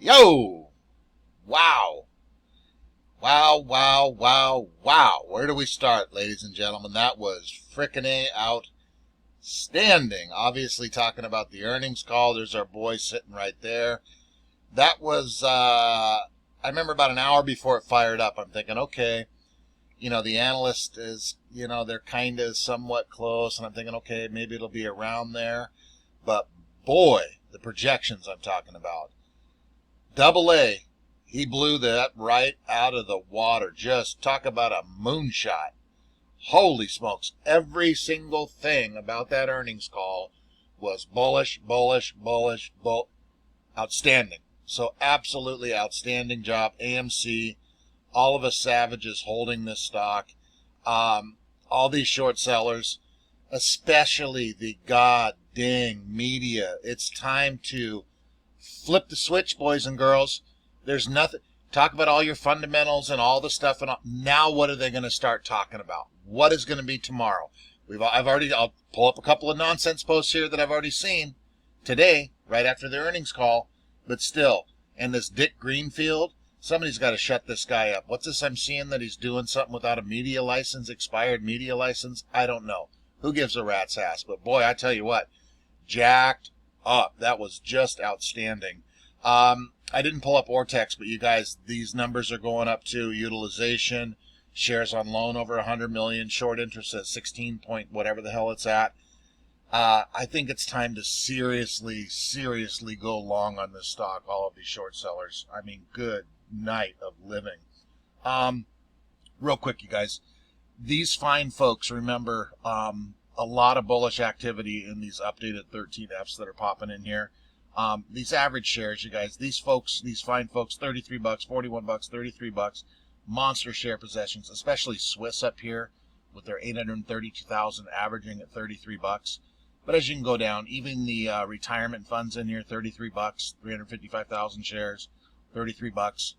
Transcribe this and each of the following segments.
Yo! Wow. Wow, wow, wow, wow. Where do we start, ladies and gentlemen? That was frickin' outstanding. Obviously talking about the earnings call. There's our boy sitting right there. That was, I remember about an hour before it fired up, I'm thinking, okay, the analyst is, they're kind of somewhat close, and I'm thinking, okay, maybe it'll be around there. But boy, the projections I'm talking about. Double A, he blew that right out of the water. Just talk about a moonshot. Holy smokes. Every single thing about that earnings call was bullish, bullish, bullish, outstanding. So absolutely outstanding job. AMC, all of us savages holding this stock. All these short sellers, especially the god dang media. It's time to flip the switch, boys and girls. There's nothing. Talk about all your fundamentals and all the stuff. And now what are they going to start talking about? What is going to be tomorrow? I'll pull up a couple of nonsense posts here that I've already seen today, right after the earnings call. But still, and this Dick Greenfield, somebody's got to shut this guy up. What's this I'm seeing that he's doing something without a media license, expired media license? I don't know. Who gives a rat's ass? But boy, I tell you what, jacked up. That was just outstanding. I didn't pull up Ortex, but you guys, these numbers are going up too. Utilization, shares on loan over 100 million, short interest at 16 point whatever the hell it's at. I think it's time to seriously go long on this stock, all of these short sellers. I mean, good night of living. Real quick, you guys, these fine folks, remember, a lot of bullish activity in these updated 13Fs that are popping in here. These average shares, you guys, these fine folks, $33, $41, $33, monster share possessions, especially Swiss up here with their 832,000 averaging at $33. But as you can go down, even the retirement funds in here, $33, 355,000 shares, $33.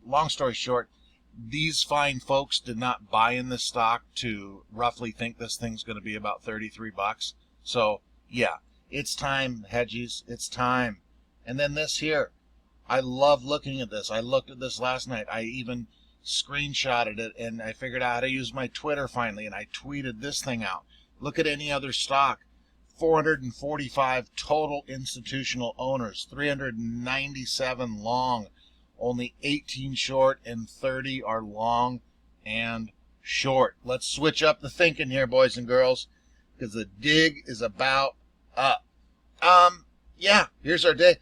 Long story short, these fine folks did not buy in this stock to roughly think this thing's going to be about $33. So, yeah, it's time, hedgies. It's time. And then this here, I love looking at this. I looked at this last night. I even screenshotted it, and I figured out how to use my Twitter finally, and I tweeted this thing out. Look at any other stock. 445 total institutional owners, 397 long, only 18 short, and 30 are long and short. Let's switch up the thinking here, boys and girls, because the dig is about up. Yeah, here's our day.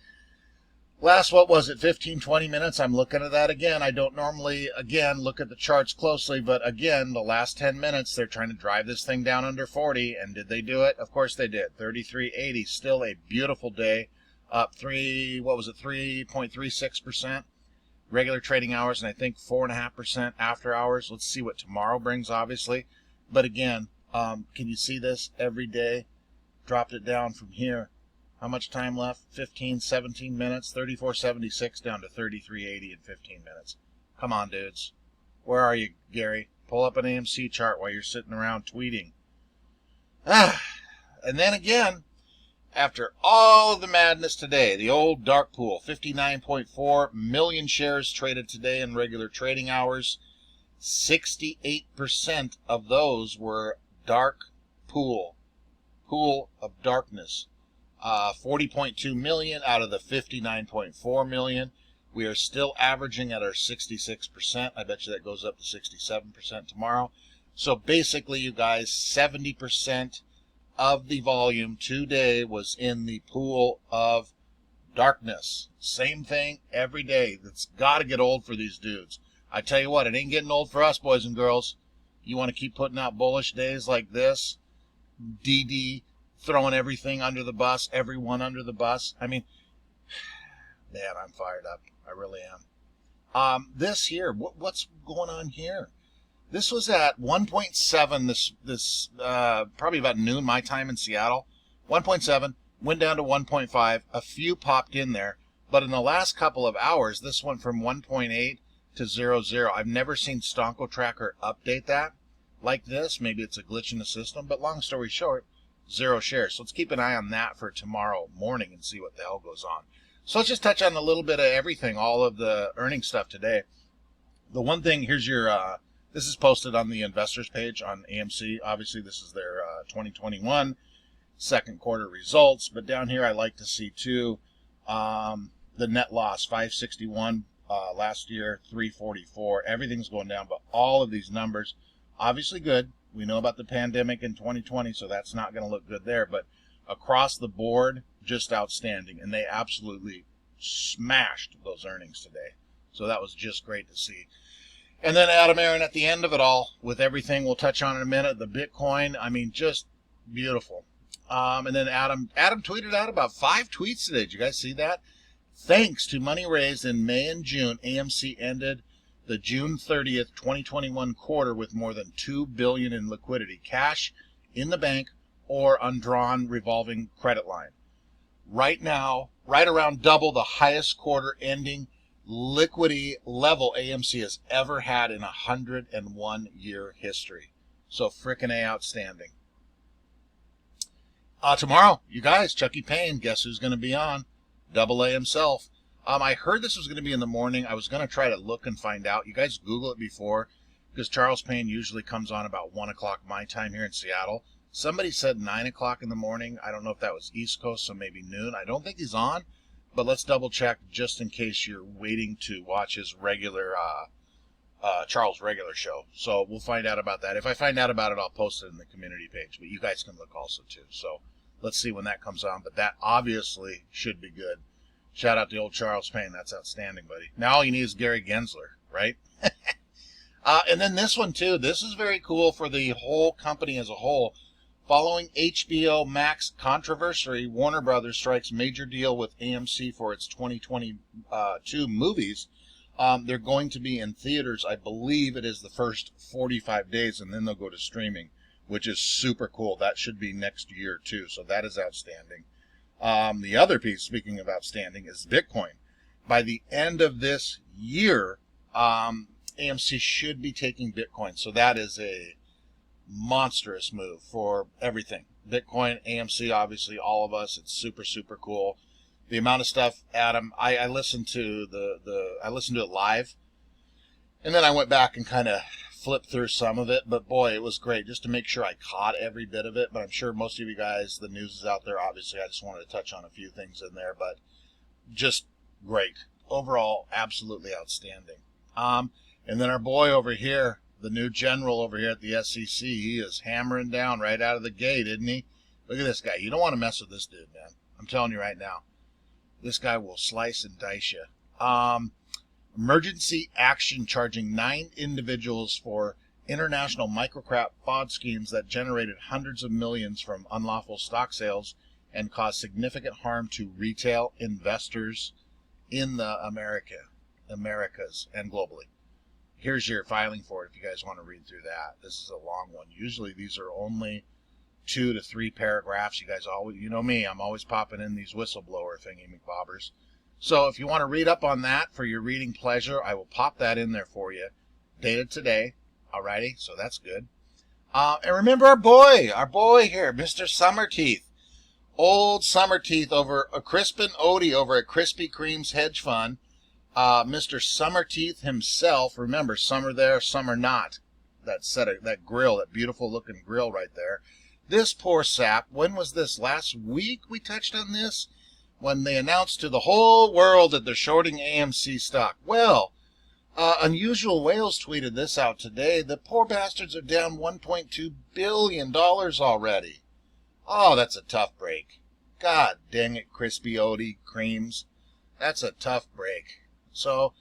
Last, 15, 20 minutes? I'm looking at that again. I don't normally, look at the charts closely, but again, the last 10 minutes, they're trying to drive this thing down under 40, and did they do it? Of course they did. 33.80, still a beautiful day, up 3.36%. Regular trading hours, and I think 4.5% after hours. Let's see what tomorrow brings, obviously. But again, can you see this every day? Dropped it down from here. How much time left? 15, 17 minutes. 34.76 down to 33.80 in 15 minutes. Come on, dudes. Where are you, Gary? Pull up an AMC chart while you're sitting around tweeting. And then again, after all of the madness today, the old dark pool, 59.4 million shares traded today in regular trading hours. 68% of those were dark pool of darkness. 40.2 million out of the 59.4 million. We are still averaging at our 66%. I bet you that goes up to 67% tomorrow. So basically, you guys, 70% of the volume today was in the pool of darkness. Same thing every day. That's got to get old for these dudes. I tell you what, it ain't getting old for us, boys and girls. You want to keep putting out bullish days like this? DD throwing everything under the bus, everyone under the bus. I mean, man, I'm fired up. I really am. This here, what's going on here? This was at 1.7 this probably about noon my time in Seattle. 1.7, went down to 1.5. A few popped in there. But in the last couple of hours, this went from 1.8 to 0.0. I've never seen Stonko Tracker update that like this. Maybe it's a glitch in the system. But long story short, 0 shares. So let's keep an eye on that for tomorrow morning and see what the hell goes on. So let's just touch on a little bit of everything, all of the earnings stuff today. The one thing, here's your, this is posted on the investors page on AMC. Obviously, this is their 2021 second quarter results. But down here, I like to see, too, the net loss, 561 last year, 344. Everything's going down, but all of these numbers, obviously good. We know about the pandemic in 2020, so that's not going to look good there. But across the board, just outstanding. And they absolutely smashed those earnings today. So that was just great to see. And then Aaron, at the end of it all, with everything we'll touch on in a minute, the Bitcoin, I mean, just beautiful. And then Adam tweeted out about 5 tweets today. Did you guys see that? Thanks to money raised in May and June, AMC ended the June 30th, 2021 quarter with more than $2 billion in liquidity, cash in the bank or undrawn revolving credit line. Right now, right around double the highest quarter ending liquidity level AMC has ever had in 101-year history. So frickin' A, outstanding. Tomorrow, you guys, Chucky Payne, guess who's going to be on? Double A himself. I heard this was going to be in the morning. I was going to try to look and find out. You guys Google it before, because Charles Payne usually comes on about 1 o'clock my time here in Seattle. Somebody said 9 o'clock in the morning. I don't know if that was East Coast, so maybe noon. I don't think he's on, but let's double check just in case you're waiting to watch his regular, Charles' regular show. So we'll find out about that. If I find out about it, I'll post it in the community page, but you guys can look also too. So let's see when that comes on, but that obviously should be good. Shout out to old Charles Payne. That's outstanding, buddy. Now all you need is Gary Gensler, right? And then this one too. This is very cool for the whole company as a whole. Following HBO Max controversy, Warner Brothers strikes major deal with AMC for its 2022 movies. They're going to be in theaters. I believe it is the first 45 days, and then they'll go to streaming, which is super cool. That should be next year, too, so that is outstanding. The other piece, speaking of outstanding, is Bitcoin. By the end of this year, AMC should be taking Bitcoin, so that is a monstrous move for everything. Bitcoin, AMC, obviously, all of us. It's super, super cool. The amount of stuff, Adam, I listened to I listened to it live, and then I went back and kind of flipped through some of it, but boy, it was great just to make sure I caught every bit of it. But I'm sure most of you guys, the news is out there. Obviously, I just wanted to touch on a few things in there, but just great. Overall, absolutely outstanding. And then our boy over here, the new general over here at the SEC, he is hammering down right out of the gate, isn't he? Look at this guy. You don't want to mess with this dude, man. I'm telling you right now. This guy will slice and dice you. Emergency action charging 9 individuals for international microcap fraud schemes that generated hundreds of millions from unlawful stock sales and caused significant harm to retail investors in the Americas and globally. Here's your filing for it if you guys want to read through that. This is a long one. Usually these are only 2 to 3 paragraphs. You guys always, you know me, I'm always popping in these whistleblower thingy McBobbers. So if you want to read up on that for your reading pleasure, I will pop that in there for you. Dated today. Alrighty, so that's good. And remember our boy here, Mr. Summerteeth. Old Summerteeth over a Crispin Odey over at Krispy Kreme's hedge fund. Mr. Summerteeth himself, remember, summer there, summer not. That grill, that beautiful looking grill right there. This poor sap, when was this? Last week we touched on this? When they announced to the whole world that they're shorting AMC stock. Well, Unusual Whales tweeted this out today. The poor bastards are down $1.2 billion already. Oh, that's a tough break. God dang it, Crispy Odey Creams. That's a tough break. So,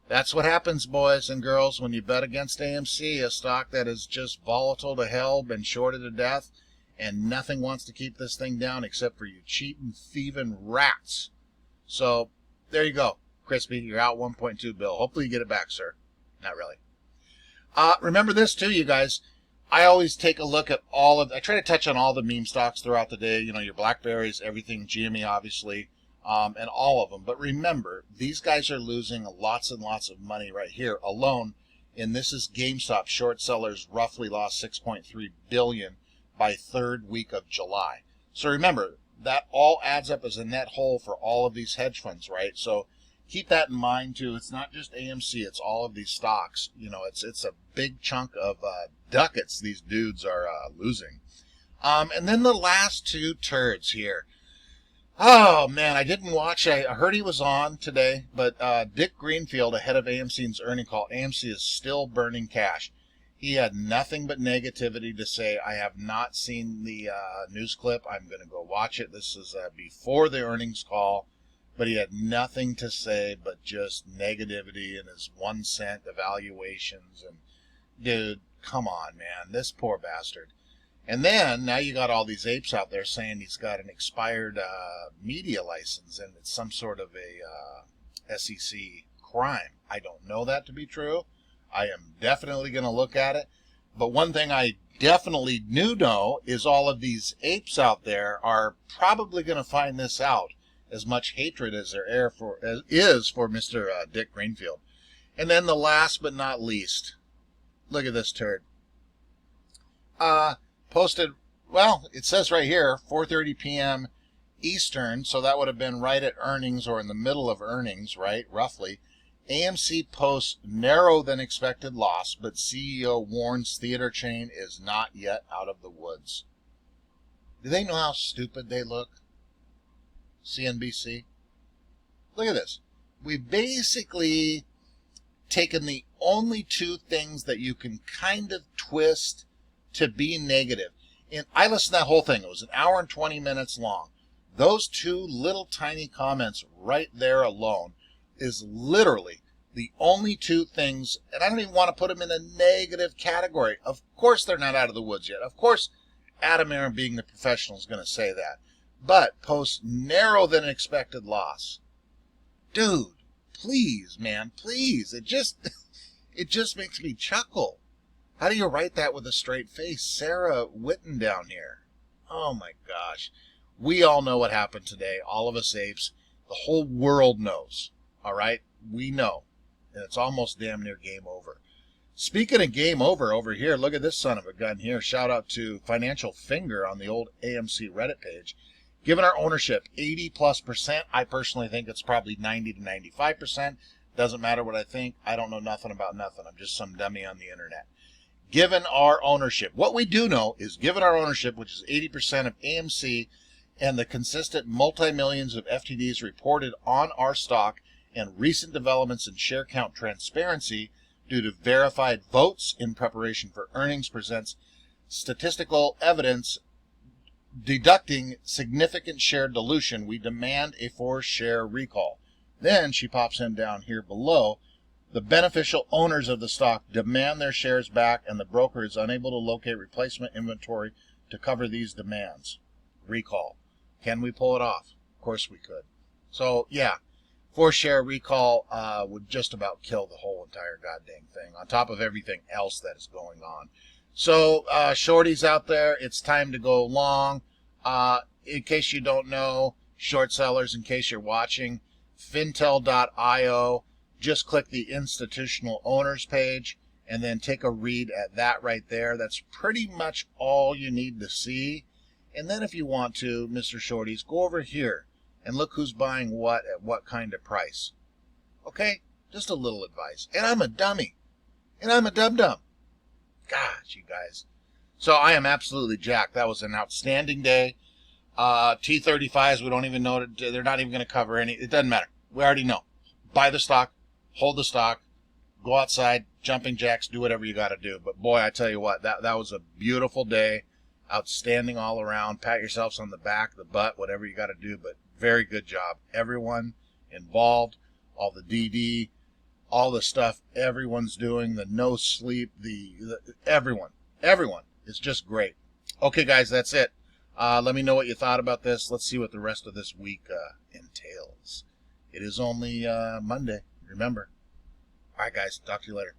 that's what happens, boys and girls, when you bet against AMC, a stock that is just volatile to hell, been shorted to death, and nothing wants to keep this thing down except for you cheating, thieving rats. So, there you go. Crispy, you're out 1.2 bill. Hopefully you get it back, sir. Not really. Remember this, too, you guys. I always take a look at I try to touch on all the meme stocks throughout the day. You know, your Blackberries, everything, GME, obviously, and all of them. But remember, these guys are losing lots and lots of money right here alone. And this is GameStop. Short sellers roughly lost $6.3 billion by third week of July. So remember, that all adds up as a net whole for all of these hedge funds, right? So keep that in mind too. It's not just AMC, it's all of these stocks. You know, it's a big chunk of ducats these dudes are losing. And then the last two turds here. Oh man, I didn't watch. I heard he was on today, but Dick Greenfield, ahead of AMC's earning call, AMC is still burning cash. He had nothing but negativity to say. I have not seen the news clip. I'm going to go watch it. This is before the earnings call, but he had nothing to say but just negativity and his 1 cent evaluations. And dude, come on, man, this poor bastard. And then now you got all these apes out there saying he's got an expired media license and it's some sort of a SEC crime. I don't know that to be true. I am definitely going to look at it. But one thing I definitely do know is all of these apes out there are probably going to find this out. As much hatred as there is for Mr. Dick Greenfield. And then the last but not least, look at this turd. Posted, well, it says right here, 4:30 p.m. Eastern, so that would have been right at earnings or in the middle of earnings, right, roughly. AMC posts narrower than expected loss, but CEO warns theater chain is not yet out of the woods. Do they know how stupid they look? CNBC. Look at this. We've basically taken the only two things that you can kind of twist to be negative. And I listened to that whole thing. It was an hour and 20 minutes long. Those two little tiny comments right there alone is literally the only two things, and I don't even want to put them in a negative category. Of course they're not out of the woods yet. Of course Adam Aron, being the professional, is going to say that. But post narrower than expected loss. Dude, please, man, please. It just makes me chuckle. How do you write that with a straight face? Sarah Witten down here. Oh my gosh. We all know what happened today. All of us apes. The whole world knows. All right? We know. And it's almost damn near game over. Speaking of game over here, look at this son of a gun here. Shout out to Financial Finger on the old AMC Reddit page. Given our ownership 80+%, I personally think it's probably 90 to 95%. Doesn't matter what I think. I don't know nothing about nothing. I'm just some dummy on the internet. Given our ownership, what we do know is given our ownership, which is 80% of AMC, and the consistent multi-millions of FTDs reported on our stock and recent developments in share count transparency due to verified votes in preparation for earnings presents statistical evidence deducting significant share dilution, we demand a 4-share recall. Then she pops in down here below. The beneficial owners of the stock demand their shares back, and the broker is unable to locate replacement inventory to cover these demands. Recall. Can we pull it off? Of course we could. So, yeah, 4-share recall would just about kill the whole entire goddamn thing, on top of everything else that is going on. So, shorties out there, it's time to go long. In case you don't know, short sellers, in case you're watching, fintel.io, just click the institutional owners page and then take a read at that right there. That's pretty much all you need to see. And then if you want to, Mr. Shorties, go over here and look who's buying what at what kind of price. Okay? Just a little advice. And I'm a dummy. And I'm a dum-dum. Gosh, you guys. So I am absolutely jacked. That was an outstanding day. T35s, we don't even know. They're not even going to cover any. It doesn't matter. We already know. Buy the stock. Hold the stock. Go outside. Jumping jacks. Do whatever you got to do. But boy, I tell you what. That was a beautiful day. Outstanding all around. Pat yourselves on the back, the butt, whatever you got to do. But very good job. Everyone involved. All the DD. All the stuff everyone's doing. The no sleep. Everyone. Everyone. It's just great. Okay, guys, that's it. Let me know what you thought about this. Let's see what the rest of this week entails. It is only Monday, remember. All right, guys, talk to you later.